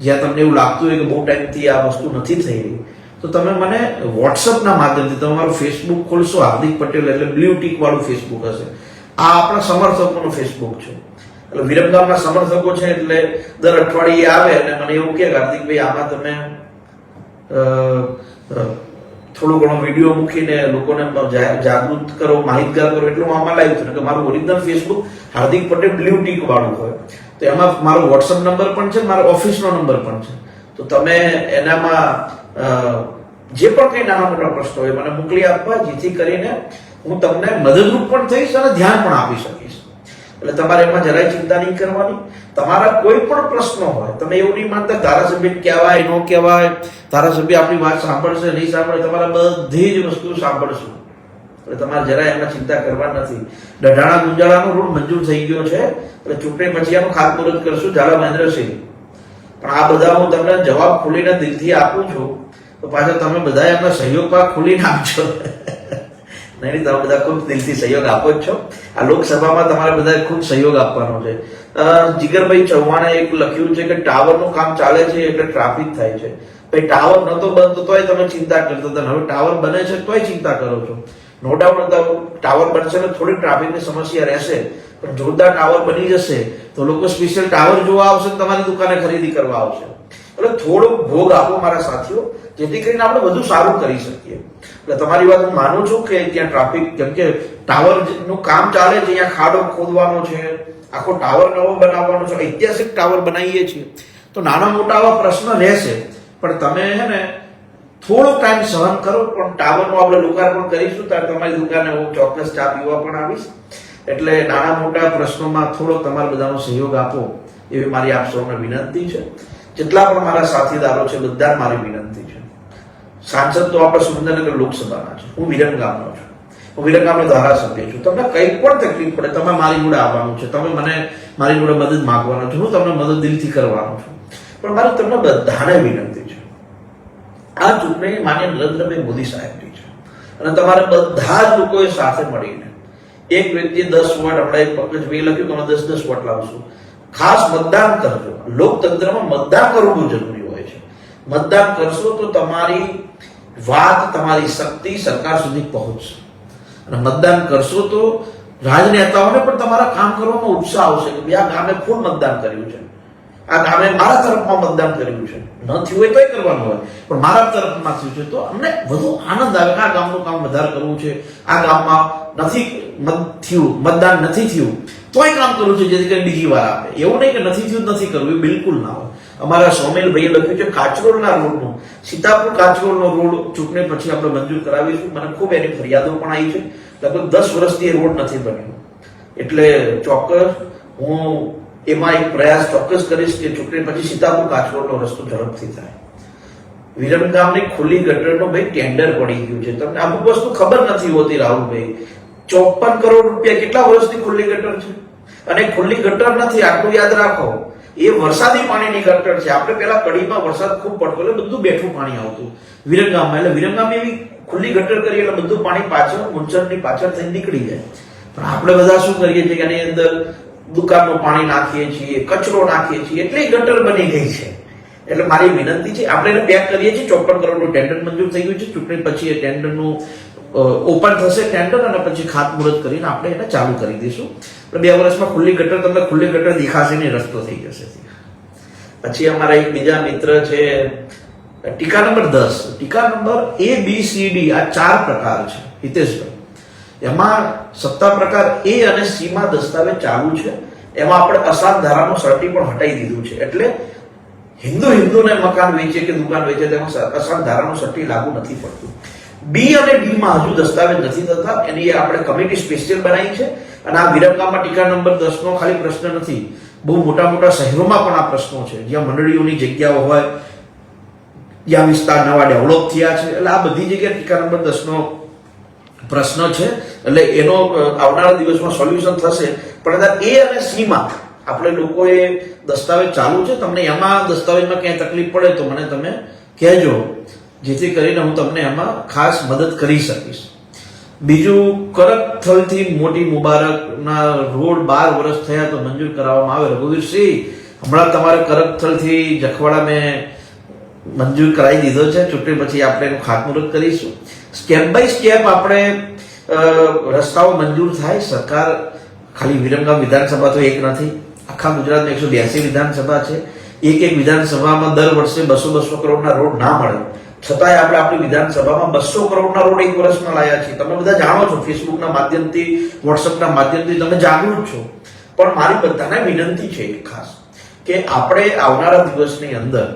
જ્યાં તમને એવું લાગતું હોય કે બહુ ટાઈમથી આ વસ્તુ નથી થઈ રહી, તો તમે મને વોટ્સઅપના માધ્યમથી તમારું ફેસબુક ખોલશો, હાર્દિક પટેલ એટલે બ્લુ ટીક વાળું ફેસબુક હશે. આ આપણા સમર્થકોનું ફેસબુક છે. એટલે વિરમગામના સમર્થકો છે એટલે દર અઠવાડિયે આવે અને મને એવું કે હાર્દિકભાઈ આમાં તમે થોડો ઘણો વિડીયો મૂકીને લોકોને જાગૃત કરો, માહિતગાર કરો. એટલું હું આમાં લાવ્યું છું કે મારું original Facebook Hardik Patel blue tick વાળું હોય તો એમાં મારો વોટ્સઅપ નંબર પણ છે, મારો ઓફિસનો નંબર પણ છે. તો તમે એનામાં જે પણ કંઈ નાના મોટા પ્રશ્નો હોય મને મોકલી આપવા, જેથી કરીને હું તમને મદદરૂપ પણ થઈશ અને ધ્યાન પણ આપી શકીશ. એટલે તમારે એમાં જરાય ચિંતા નહીં કરવાની. તમારા કોઈ પણ પ્રશ્નો હોય, તમે એવું નહીં માનતા ધારાસભ્ય કહેવાય ન કહેવાય, ધારાસભ્ય આપણી વાત સાંભળશે નહીં સાંભળે, તમારા બધી જ વસ્તુ સાંભળશું. એટલે તમારે જરાય એમાં ચિંતા કરવા નથી. ડઢાણા ગુંજાળાનો રોડ મંજૂર થઈ ગયો છે. એટલે ચૂંટણી પછી આનું ખાતમુહૂર્ત કરશું ઝાલા મહેન્દ્રસિંહ. પણ આ બધા હું તમને જવાબ ખુલીને દિલથી આપું છું, તો પાછા તમે બધા એમના સહયોગ પર ખુલીને આપજો. નહીં, તમે બધા ખૂબ દિલથી સહયોગ આપો જ છો. આ લોકસભામાં તમારે બધા ખૂબ સહયોગ આપવાનો છે. જીગરભાઈ ચૌહાણે એક લખ્યું છે કે ટાવરનું કામ ચાલે છે એટલે ટ્રાફિક થાય છે. ભાઈ ટાવર નતો બનતો તોય તમે ચિંતા કરતા હતા, હવે ટાવર બને છે તોય ચિંતા કરો છો. નો ડાઉટ ટાવર બનશે ને થોડી ટ્રાફિકની સમસ્યા રહેશે, પણ જોરદાર ટાવર બની જશે તો લોકો સ્પેશિયલ ટાવર જોવા આવશે, તમારી દુકાને ખરીદી કરવા આવશે. એટલે થોડોક ભોગ આપો મારા સાથીઓ, જેથી કરીને આપણે બધું સારું કરી શકીએ. એટલે તમારી વાત હું માનું છું કે ત્યાં ટ્રાફિક, કેમ કે ટાવર નું કામ ચાલે છે, અહીંયા ખાડો ખોદવાનો છે, આખો ટાવર નવો બનાવવાનો છે, ઐતિહાસિક ટાવર બનાવીએ છીએ, તો નાના મોટા આવા પ્રશ્ન રહેશે. પણ તમે હે ને થોડો ટાઈમ સહન કરો, પણ ટાવરનું આપણે લોકાર્પણ કરીશું ત્યારે તમારી દુકાને હું ચોક્કસ ચા પીવા પણ આવીશ. એટલે નાના મોટા પ્રશ્નોમાં થોડો તમારા બધાનો સહયોગ આપો એવી મારી આપ સૌને વિનંતી છે. જેટલા પણ મારા સાથીદારો છે બધા મારી વિનંતી છે. સાંસદ તો આપણે સુરેન્દ્રનગર લોકસભાના છે, હું વિરમગામનો છું, હું વિરમગામનો ધારાસભ્ય છું. તમને કંઈ પણ તકલીફ પડે તમે મારી જોડે આવવાનું છે, તમે મને મારી જોડે મદદ માંગવાનો છો, હું તમને મદદ દિલથી કરવાનો છું. પણ મારી તમને બધાને વિનંતી છે, આ ચૂંટણી માન્ય નરેન્દ્રભાઈ મોદી સાહેબની છે અને તમારે બધા જ લોકોએ સાથે મળીને એક વ્યક્તિ 10 વોટ, આપણે એક પંકજભાઈ લખ્યું કે અમે 10 વોટ લાવશું. ખાસ મતદાન કરજો. લોકતંત્રમાં મતદાન કરવું બહુ જરૂરી હોય છે. મતદાન કરશો તો તમારી વાત, તમારી શક્તિ સરકાર સુધી પહોંચશે. અને મતદાન કરશો તો રાજનેતાઓને પણ તમારા કામ કરવામાં ઉત્સાહ આવશે કે ભાઈ આ ગામે ફૂલ મતદાન કર્યું છે, આ ગામે મારા તરફમાં મતદાન કર્યું છે. ન થયું હોય તોય કરવાનું હોય, પણ મારા તરફમાં થયું છે તો અમને વધુ આનંદ આવે કે આ ગામનું કામ વધારે કરવું છે, આ ગામમાં મતદાન નથી થયું તોય કામ કરવું છે, જેથી કરીને બીજી વાર આપે. એવું નહીં કે નથી થયું નથી કરવું, એ બિલકુલ ના હોય. અમારા સોમેલભાઈએ લખ્યું છે કાચરોલના રોડનું, સીતાપુર કાચરોલનો રોડ ચૂંટણી પછી આપણે મંજૂર કરાવીશું. મને ખૂબ એની ફરિયાદો પણ આવી છે. લગભગ 10 વર્ષથી એ રોડ નથી બન્યો. એટલે ચોક્કસ હું એમાં એક પ્રયાસ ચોક્કસ કરીશ કે ચૂંટણી પછી સીતાપુર કાચરોલનો રસ્તો ઝડપથી થાય. વિરમગામની ખુલ્લી ગટરનો ભાઈ ટેન્ડર પડી ગયું છે. તમને અમુક વસ્તુ ખબર નથી હોતી રાહુલભાઈ. 54 કરોડ રૂપિયા કેટલા વર્ષથી ખુલ્લી ગટર છે? અને ખુલ્લી ગટર નથી, આટલું યાદ રાખો, એ વરસાદી પાણીની ગટર છે. આપણે પેલા કડીમાં વરસાદ ખૂબ પડતો એટલે બધું બેઠું પાણી આવતું વિરમગામમાં. એટલે વિરમગામ એવી ખુલ્લી ગટર કરી એટલે બધું પાણી પાછળ મુંચરની પાછળ થઈને નીકળી જાય. પણ આપણે બધા શું કરીએ છીએ કે એની અંદર દુકાનનું પાણી નાખીએ છીએ, કચરો નાખીએ છીએ, એટલે ગટર બની ગઈ છે. એટલે મારી વિનંતી છે, આપણે એને પેક કરીએ છીએ. 54 કરોડનું ટેન્ડર મંજૂર થઈ ગયું છે. ચૂંટણી પછી એ ટેન્ડરનું ઓપન થશે ટેન્ડર અને પછી ખાતમુહૂર્ત કરીને આપણે એને ચાલુ કરી દઈશું. 2 વર્ષમાં ખુલ્લી ગટર, તમને ખુલ્લી ગટર દેખાશે ને રસ્તો થઈ જશે. પછી અમારા એક બીજા મિત્ર છે, ટીકા નંબર 10, ટીકા નંબર ABCD, આ 4 પ્રકાર છે હિતેશભાઈ. એમાં સત્તા પ્રકાર A અને C માં દસ્તાવેજ ચાલુ છે. એમાં આપણે અસાન ધારાનું સર્ટી પણ હટાવી દીધું છે. એટલે હિન્દુને મકાન વેચે કે દુકાન વેચે તેમાં અસાન ધારાનું સર્ટી લાગુ નથી પડતું. B અને D માં હજુ દસ્તાવેજ નથી થતા. એની આપણે કમિટી સ્પેશિયલ બનાવી છે. અને આ વિરમગામમાં ટીકા નંબર 10 નો ખાલી પ્રશ્ન નથી, બહુ મોટા મોટા શહેરોમાં પણ આ પ્રશ્નો છે, જ્યાં મંડળીઓની જગ્યાઓ હોય, જ્યાં વિસ્તાર નવા ડેવલપ થયા છે. એટલે આ બધી જગ્યાએ ટીકા નંબર 10 નો પ્રશ્ન છે. એટલે એનો આવનારા દિવસમાં સોલ્યુશન થશે. પણ A અને C માં આપણે લોકોએ દસ્તાવેજ ચાલુ છે. તમને એમાં દસ્તાવેજમાં ક્યાંય તકલીફ પડે તો મને તમે કહેજો, જેથી કરીને હું તમને એમાં ખાસ મદદ કરી શકીશ. બીજું, કરકથલથી મોટી મુબારકના રોડ 12 વર્ષ થયા તો મંજૂર કરાવવામાં આવે. રઘુવીરસિંહ, હમણાં તમારે કરકથલથી જખવાડા મેં મંજૂર કરાવી દીધો છે. ચૂંટણી પછી આપણે એનું ખાતમુહૂર્ત કરીશું. સ્ટેપ બાય સ્ટેપ આપણે રસ્તાઓ મંજૂર થાય. સરકાર ખાલી વિરમગામ વિધાનસભા તો એક નથી, આખા ગુજરાતમાં 182 વિધાનસભા છે. એક વિધાનસભામાં દર વર્ષે 200 કરોડના રોડ ના મળે, છતાંય આપણે આપણી વિધાનસભામાં 200 કરોડના રોડ એક વર્ષમાં લાયા છીએ. તમે બધા જાણો છો, ફેસબુકના માધ્યમથી, વોટ્સઅપના માધ્યમથી તમે જાગૃત છો. પણ મારી બધાને વિનંતી છે ખાસ કે આપણે આવનારા દિવસની અંદર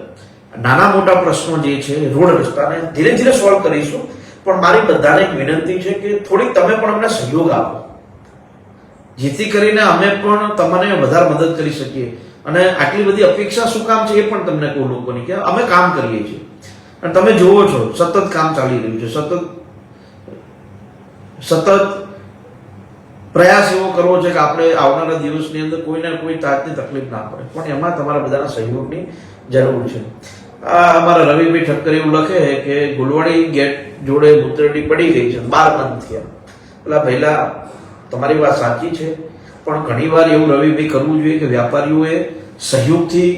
નાના મોટા પ્રશ્નો જે છે રોડ રસ્તાને ધીરે ધીરે સોલ્વ કરીશું. પણ મારી બધાને એક વિનંતી છે કે થોડીક તમે પણ અમને સહયોગ આપો, જેથી કરીને અમે પણ તમને વધારે મદદ કરી શકીએ. અને આટલી બધી અપેક્ષા શું કામ છે એ પણ તમને કહું લોકોની, કે અમે કામ કરીએ છીએ અને તમે જોવો છો સતત કામ ચાલી રહ્યું છે. સતત પ્રયાસ એવો કરવો છે કે આપણે આવનારા દિવસની અંદર કોઈને કોઈ જાતની તકલીફ ના પડે. પણ એમાં તમારા બધાના સહયોગની જરૂર છે. અમારા રવિભાઈ ઠક્કર એવું લખે કે ગુલવાડી ગેટ જોડે મૂતરડી પડી ગઈ છે, 12 બંધ થયા. પેલા પહેલા તમારી વાત સાચી છે, પણ ઘણીવાર એવું રવિભાઈ કરવું જોઈએ કે વેપારીઓએ સહયોગથી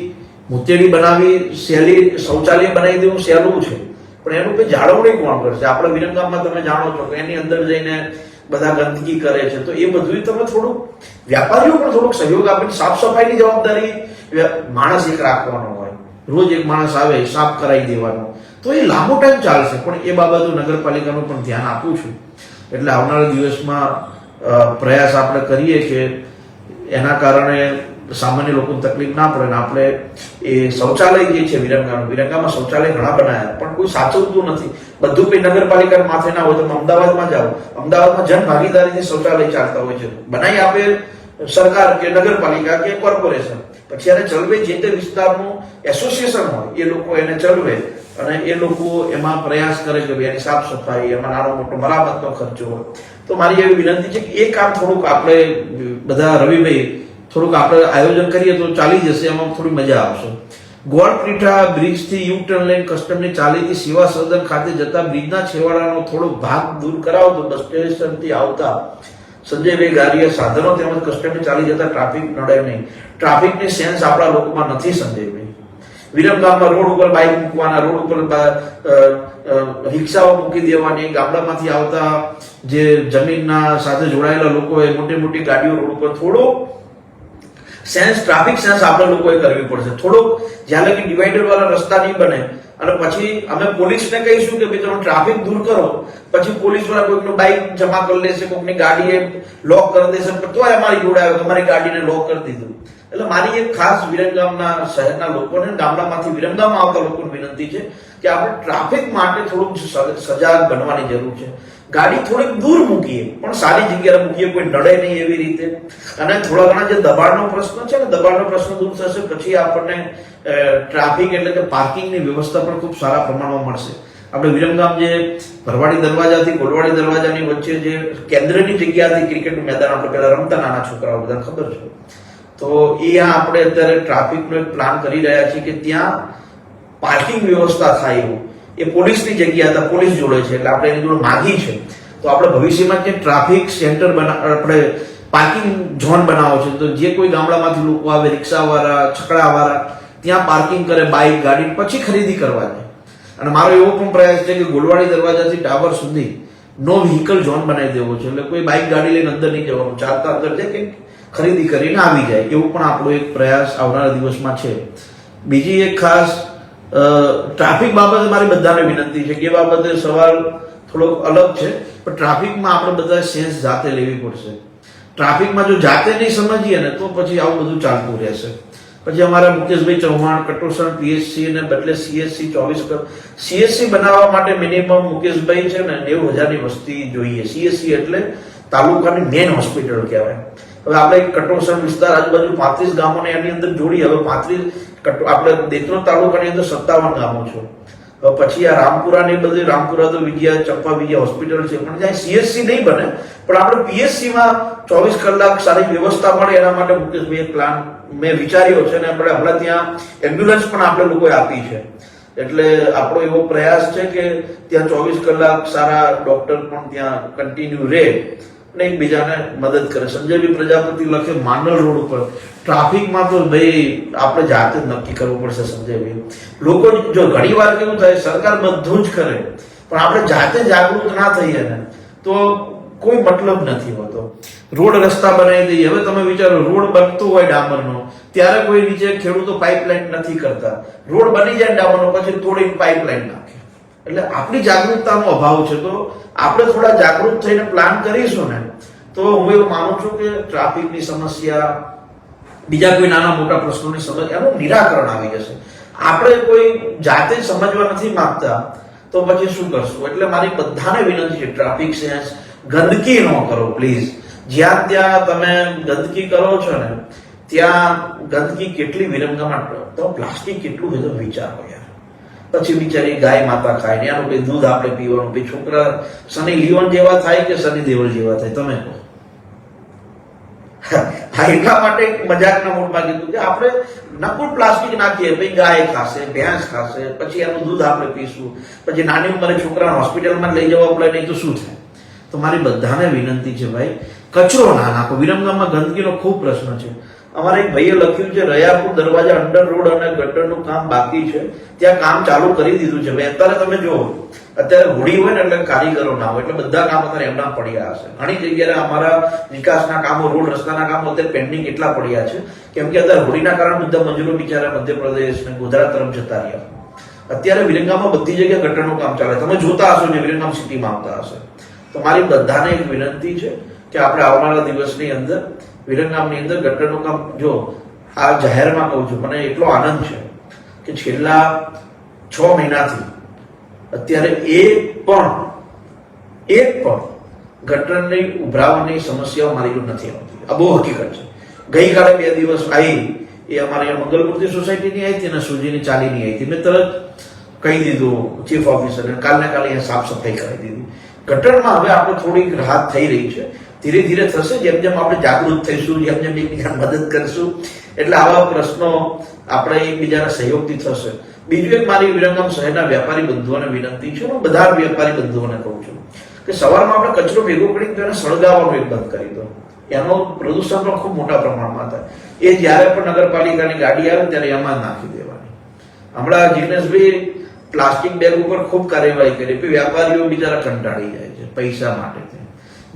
મૂતેડી બનાવી, સહેલી શૌચાલય બનાવી દેવું સહેલું છે, પણ એનું કોઈ જાળવણી કોણ કરશે? આપણે વિરમગામમાં તમે જાણો છો કે એની અંદર જઈને બધા ગંદકી કરે છે. તો એ બધું તમે થોડુંક વેપારીઓ પણ થોડુંક સહયોગ આપીને સાફ સફાઈની જવાબદારી માણસ એક રાખવાનો હોય. રોજ એક માણસ આવે સાફ કરાવી દેવાનો, તો એ લાંબો ટાઈમ ચાલશે. પણ એ બાબતો નગરપાલિકાનું પણ ધ્યાન આપું છું. એટલે આવનારા દિવસમાં પ્રયાસ આપણે કરીએ કે એના કારણે સામાન્ય લોકોને તકલીફ ના પડે. ને આપણે એ શૌચાલય જે છે વિરંગામાં શૌચાલય ઘણા બનાવ્યા પણ કોઈ સાચવતું નથી. બધું કઈ નગરપાલિકા માથે ના હોય. તમે અમદાવાદમાં જાઓ, અમદાવાદમાં જન ભાગીદારીથી શૌચાલય ચાલતા હોય છે. બનાવી આપે સરકાર કે નગરપાલિકા કે કોર્પોરેશન, પછી એને ચલવે જે તે વિસ્તારનું એસોસિએશન હોય એ લોકો એને ચલવે અને એ લોકો એમાં પ્રયાસ કરે કે એની સાફ સફાઈ, એમાં નાનો મોટો મરામતનો ખર્ચો હોય. તો મારી એવી વિનંતી છે કે એ કામ થોડુંક આપણે બધા રવિભાઈ થોડુંક આપણે આયોજન કરીએ તો ચાલી જશે, એમાં થોડી મજા આવશે. ગોળપીઠા બ્રિજથી યુ ટર્ન લઈને કસ્ટમની ચાલીથી સેવા સદન ખાતે જતા બ્રિજના છેવાડાનો થોડો ભાગ દૂર કરાવો તો બસ સ્ટેશનથી આવતા સંજયભાઈ ગાડીએ સાધનો તેમજ કસ્ટમની ચાલી જતા ટ્રાફિક નડે નહીં. ટ્રાફિકની સેન્સ આપણા લોકોમાં નથી સંજયભાઈ. વિરમગામમાં રોડ ઉપર બાઇક મૂકવાના, રોડ ઉપર રિક્ષાઓ મૂકી દેવાની, ગામડામાંથી આવતા જે જમીનના સાથે જોડાયેલા લોકો હોય મોટી મોટી ગાડીઓ રોડ ઉપર, થોડો સેન્સ ટ્રાફિક સેન્સ આપણે લોકોએ કરવી પડશે. થોડોક જ્યાં લગી ડિવાઈડર વાળા રસ્તા નહીં બને અને પછી અમે પોલીસને કહીશું કે ભાઈ તમે ટ્રાફિક દૂર કરો, પછી પોલીસ વાળા કોઈકનું બાઇક જમા કરી લેશે, કોઈકની ગાડીએ લોક કરી દેશે, તો અમારી જોડે આવે તમારી ગાડીને લોક કરી દીધું. એટલે મારી એક ખાસ વિરમગામના શહેરના લોકોને, ગામડામાંથી વિરમગામમાં આવતા લોકોને વિનંતી છે કે આપણે ટ્રાફિક માટે થોડુંક સજાગ બનવાની જરૂર છે. ગાડી થોડીક દૂર મૂકીએ પણ સારી જગ્યાએ મૂકીએ, કોઈ નડે નહીં એવી રીતે. અને થોડા ઘણા જે દબાણનો પ્રશ્ન છે ને, દબાણનો પ્રશ્ન દૂર થશે પછી આપણને ટ્રાફિક એટલે કે પાર્કિંગની વ્યવસ્થા પણ ખૂબ સારા પ્રમાણમાં મળશે. આપણે વિરમગામ જે ભરવાડી દરવાજાથી ગોલવાડી દરવાજાની વચ્ચે જે કેન્દ્રની જગ્યાથી ક્રિકેટનું મેદાન આપણે પહેલા રમતા નાના છોકરાઓ બધા ખબર છે, તો એ આપણે અત્યારે ટ્રાફિકનો એક પ્લાન કરી રહ્યા છીએ કે ત્યાં પાર્કિંગ વ્યવસ્થા થાય એવું. એ પોલીસની જગ્યા હતા, પોલીસ જોડે છે એટલે આપણે એની જોડે માગી છે. તો આપણે ભવિષ્યમાં જે ટ્રાફિક સેન્ટર આપણે પાર્કિંગ ઝોન બનાવો છે, તો જે કોઈ ગામડામાંથી લોકો આવે, રિક્ષાવાળા, છકડાવાળા ત્યાં પાર્કિંગ કરે બાઇક ગાડી, પછી ખરીદી કરવા જાય. અને મારો એવો પણ પ્રયાસ છે કે ગોલવાડી દરવાજાથી ટાવર સુધી નો વ્હીકલ ઝોન બનાવી દેવો છે. એટલે કોઈ બાઇક ગાડી લઈને અંદર નહીં જવાનું, ચાલતા અંદર જાય કે ખરીદી કરીને આવી જાય. એવું પણ આપણો એક પ્રયાસ આવનારા દિવસમાં છે. બીજી એક ખાસ ટ્રાફિક બાબતે મારી બધાને વિનંતી છે કે એ બાબતે સવાલ થોડોક અલગ છે, પણ ટ્રાફિકમાં આપણે બધા સેન્સ જાતે લેવી પડશે. ટ્રાફિકમાં જો જાતે નહીં સમજીએ ને તો પછી આવું બધું ચાલતું રહેશે. પછી અમારા મુકેશભાઈ ચૌહાણ કટોસણ પીએચસી ને બદલે સીએચસી 24 સીએચસી બનાવવા માટે મિનિમમ મુકેશભાઈ છે ને 90,000ની વસ્તી જોઈએ. સીએચસી એટલે તાલુકાની મેન હોસ્પિટલ કહેવાય. હવે આપણે કટોસણ વિસ્તાર આજુબાજુ 35 ગામોને એની અંદર જોડી, હવે 35 આપણે દેત્રોડ તાલુકાની અંદર 57 ગામો છે. હવે પછી આ રામપુરા ને બધું, રામપુરા તો વિજયા ચંપા વિજયા હોસ્પિટલ છે, પણ જ્યાં સીએચસી નહીં બને પણ આપણે પીએચસીમાં 24 કલાક સારી વ્યવસ્થા મળે એના માટે મુકેશભાઈ એક પ્લાન મેં વિચાર્યો છે અને આપણે હમણાં ત્યાં એમ્બ્યુલન્સ પણ આપણે લોકોએ આપી છે. એટલે આપણો એવો પ્રયાસ છે કે ત્યાં 24 કલાક સારા ડોક્ટર પણ ત્યાં કન્ટિન્યુ રહે અને એકબીજાને મદદ કરે. સંજયભાઈ પ્રજાપતિ લખે માંડલ રોડ ઉપર ટ્રાફિકમાં તો ભાઈ આપણે જાતે જ નક્કી કરવું પડશે સંજયભાઈ. લોકો જો ઘણી વાર કેવું થાય સરકાર બધું જ કરે પણ આપણે જાતે જાગૃત ના થઈએ ને તો કોઈ મતલબ નથી હોતો. રોડ રસ્તા બનાવી દઈએ. હવે તમે વિચારો રોડ બનતો હોય ડામરનો, ત્યારે કોઈ નીચે ખેડૂતો પાઇપલાઇન નથી કરતા. રોડ બની જાય ડામરનો પછી થોડીક પાઇપલાઇન નાખે. એટલે આપણી જાગૃતતાનો અભાવ છે. તો આપણે થોડા જાગૃત થઈને પ્લાન કરીશું ને તો હું એવું માનું છું કે ટ્રાફિકની સમસ્યા, બીજા કોઈ નાના મોટા પ્રશ્નોની સમસ્યાનું નિરાકરણ આવી જશે. આપણે કોઈ જાતે સમજવા નથી માંગતા તો પછી શું કરશું? એટલે મારી બધાને વિનંતી છે, ટ્રાફિક સેન્સ, ગંદકી ન કરો પ્લીઝ. જ્યાં ત્યાં તમે ગંદકી કરો છો ને ત્યાં ગંદકી કેટલી વિરમગામમાં, તો પ્લાસ્ટિક કેટલું છે તો વિચારો યાર. પછી બિચારી ગાય માતા ખાય ને એનું દૂધ આપણે પીવાનું, પછી છોકરા સની લિયોન જેવા થાય કે સની દેવલ જેવા થાય, તમે કહો. એટલા માટે મજાકના મૂડમાં કીધું કે આપણે નકુલ પ્લાસ્ટિક નાખીએ, પછી ગાય ખાશે, ભેંસ ખાશે, પછી એનું દૂધ આપણે પીશું, પછી નાની ઉંમરે છોકરાને હોસ્પિટલમાં લઈ જવા પડે નહીં તો શું થાય? તો મારી બધાને વિનંતી છે ભાઈ, કચરો ના નાખો. વિરમગામમાં ગંદકીનો ખૂબ પ્રશ્ન છે. અમારે એક ભાઈએ લખ્યું છે રયાપુર દરવાજા અંડર રોડ અને ગટરનું કામ બાકી છે, ત્યાં કામ ચાલુ કરી દીધું છે. અત્યારે તમે જુઓ, અત્યારે હોળી હોય ને એટલે કારીગરો ના હોય, એટલે બધા કામ અત્યારે એમના પડ્યા હશે. ઘણી જગ્યાએ અમારા વિકાસના કામો, રોડ રસ્તાના કામો અત્યારે પેન્ડિંગ એટલા પડ્યા છે કેમ કે અત્યારે હોળીના કારણે બધા મજૂરો બિચારા મધ્યપ્રદેશ ને ગુજરાત તરફ જતા રહ્યા. અત્યારે વિરંગામમાં બધી જગ્યાએ ગટરનું કામ ચાલે. તમે જોતા હશો જે વિરંગામ સિટીમાં આવતા હશે. તો મારી બધાને એક વિનંતી છે કે આપણે આવનારા દિવસની અંદર વિરંગામની અંદર ગટરનું કામ, જો આ જાહેરમાં કહું છું, મને એટલો આનંદ છે કે છેલ્લા 6 મહિનાથી અત્યારે એક પણ ગટરની ઉભરાવાની સમસ્યાઓ મારી જોડે નથી આવતી. આ બહુ હકીકત છે. ગઈકાલે 2 દિવસ આવી, એ અમારી મંગલમૂર્તિ સોસાયટીની આવી હતી અને સુજીની ચાલીની આવી હતી. મેં તરત કહી દીધું ચીફ ઓફિસરને, કાલને કાલે અહીંયા સાફ સફાઈ કરી દીધી. ગટરમાં હવે આપણે થોડીક રાહત થઈ રહી છે. ધીરે ધીરે થશે, જેમ જેમ આપણે જાગૃત થઈશું, જેમ જેમ એકબીજાને મદદ કરીશું, એટલે આવા પ્રશ્નો આપણે એકબીજાના સહયોગથી થશે. બીજું એક મારી વિરંગામ શહેરના વેપારી બંધુઓને વિનંતી છે, હું બધા વેપારી બંધુઓને કહું છું કે સવારમાં આપણે કચરો ભેગો કરી તો એને સળગાવવાનું એક બંધ કરી દો. એનો પ્રદૂષણ પણ ખૂબ મોટા પ્રમાણમાં થાય. એ જ્યારે પણ નગરપાલિકાની ગાડી આવે ત્યારે એમાં નાખી દેવાની. હમણાં જીગ્નેશભાઈ પ્લાસ્ટિક બેગ ઉપર ખૂબ કાર્યવાહી કરી, પછી વેપારીઓ બિચારા કંટાળી જાય છે પૈસા માટે.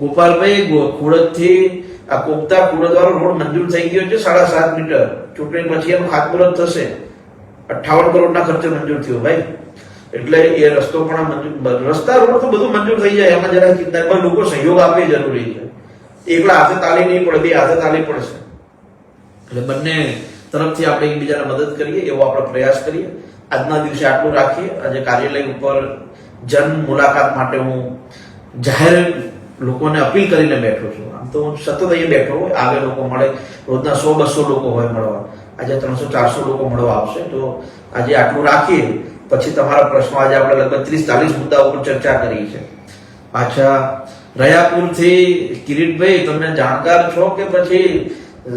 ગોપાલભાઈ ખુડદથી આ કોકતા ખુડદ વાળો રોડ મંજૂર થઈ ગયો છે 7.5 મીટર. ચૂંટણી પછી એનું ખાતમુહૂર્ત થશે. 58 કરોડના ખર્ચે મંજૂર થયો ભાઈ. એટલે એ રસ્તો પણ મંજૂર, રસ્તા રોડ તો બધું મંજૂર થઈ જાય, એમાં જરા ચિંતા. પણ લોકો સહયોગ આપે જરૂરી છે. એકલા હાથે તાલી નહીં પડે, 2 હાથે તાલી પડશે. એટલે બંને તરફથી આપણે એકબીજાને મદદ કરીએ એવો આપણે પ્રયાસ કરીએ. આજના દિવસે આટલું રાખીએ. આજે કાર્યાલય ઉપર જન મુલાકાત માટે હું જાહેર લોકોને અપીલ કરીને બેઠો છું. આમ તો હું સતત અહીંયા બેઠો હોય, આવે લોકો મળે, રોજના 100-200 લોકો હોય મળવા. આજે 300-400 લોકો મળવા આવશે. તો આજે આટલું રાખીએ, પછી તમારા પ્રશ્નો, આજે આપણે લગભગ 30-40 મુદ્દા ઉપર ચર્ચા કરી છે. પાછા રયાપુરથી કિરીટભાઈ, તમે જાણકાર છો કે પછી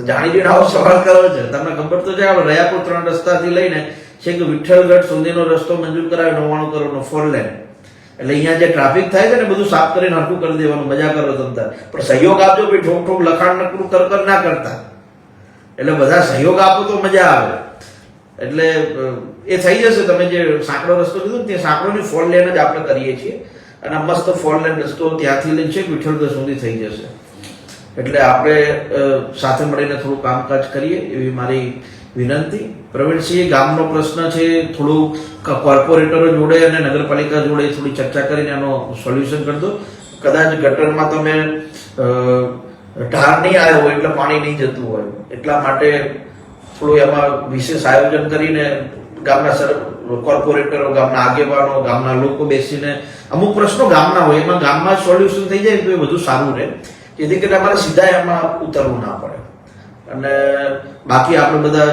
જાણી આવો સવાલ કરો છો? તમને ખબર તો છે આપણે રયાપુર 3 રસ્તાથી લઈને છેક વિઠ્ઠલગઢ સુધીનો રસ્તો મંજૂર કરાવ્યો 99 કરોડનો 4 લેન. એટલે અહીંયા જે ટ્રાફિક થાય છે ને બધું સાફ કરીને હરખું કરી દેવાનું. મજા કરો તમતાર, પણ સહયોગ આપજો ભાઈ. ઠોક ઠોક લખાણ નકરું કર ના કરતા. એટલે બધા સહયોગ આપો તો મજા આવે. એટલે એ થઈ જશે. તમે જે સાંકડો રસ્તો કીધું ને, ત્યાં સાંકડોની 4 લેન જ આપણે કરીએ છીએ અને મસ્ત 4 લેન રસ્તો ત્યાંથી લઈને છે વિઠ્ઠલગઢ સુધી થઈ જશે. એટલે આપણે સાથે મળીને થોડું કામકાજ કરીએ એવી મારી વિનંતી. પ્રવીણસિંહ, ગામનો પ્રશ્ન છે, થોડું કોર્પોરેટરો જોડે અને નગરપાલિકા જોડે થોડી ચર્ચા કરીને એનો સોલ્યુશન કરી દો. કદાચ ગટરમાં તમે ઢાર નહીં આવ્યો હોય એટલે પાણી નહીં જતું હોય, એટલા માટે થોડું એમાં વિશેષ આયોજન કરીને ગામના કોર્પોરેટરો, ગામના આગેવાનો, ગામના લોકો બેસીને અમુક પ્રશ્નો ગામના હોય એમાં ગામમાં સોલ્યુશન થઈ જાય તો એ બધું સારું રહે, જેથી કરીને અમારે સીધા એમાં ઉતરવું ના પડે. અને બાકી આપણે બધા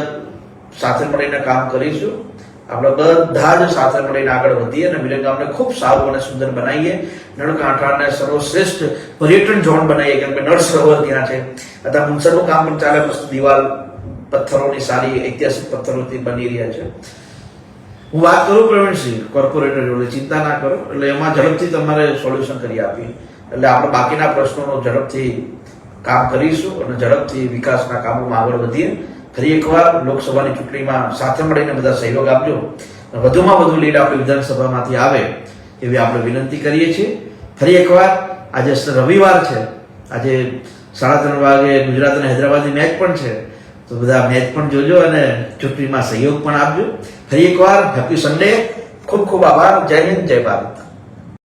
સાથે મળીને કામ કરીશું. આપણે બધા જ સાથે મળીને આગળ વધીએ અને વિરંગામને ખૂબ સારું અને સુંદર બનાવીએ. નળકાંઠાને સર્વશ્રેષ્ઠ પર્યટન ઝોન બનાવીએ, કેમ કે નળ સરોવર ત્યાં છે. અત્યારે મુનસરનું કામ પણ ચાલે, મસ્ત દિવાલ પથ્થરોની સારી ઐતિહાસિક પથ્થરોથી બની રહ્યા છે. હું વાત કરું પ્રવીણસિંહ કોર્પોરેટર જોડે, ચિંતા ના કરો. એટલે એમાં ઝડપથી તમારે સોલ્યુશન કરી આપીએ. એટલે આપણે બાકીના પ્રશ્નોનો ઝડપથી કામ કરીશું અને ઝડપથી વિકાસના કામોમાં આગળ વધીએ. ફરી એકવાર લોકસભાની ચૂંટણીમાં સાથે મળીને બધા સહયોગ આપજો. વધુમાં વધુ લીડ આપણે વિધાનસભામાંથી આવે એવી આપણે વિનંતી કરીએ છીએ. ફરી એકવાર આજે રવિવાર છે, આજે 3:30 વાગે ગુજરાત અને હૈદરાબાદની મેચ પણ છે, તો બધા મેચ પણ જોજો અને ચૂંટણીમાં સહયોગ પણ આપજો. ફરી એકવાર હેપી સન્ડે. ખૂબ ખૂબ આભાર. જય હિન્દ, જય ભારત.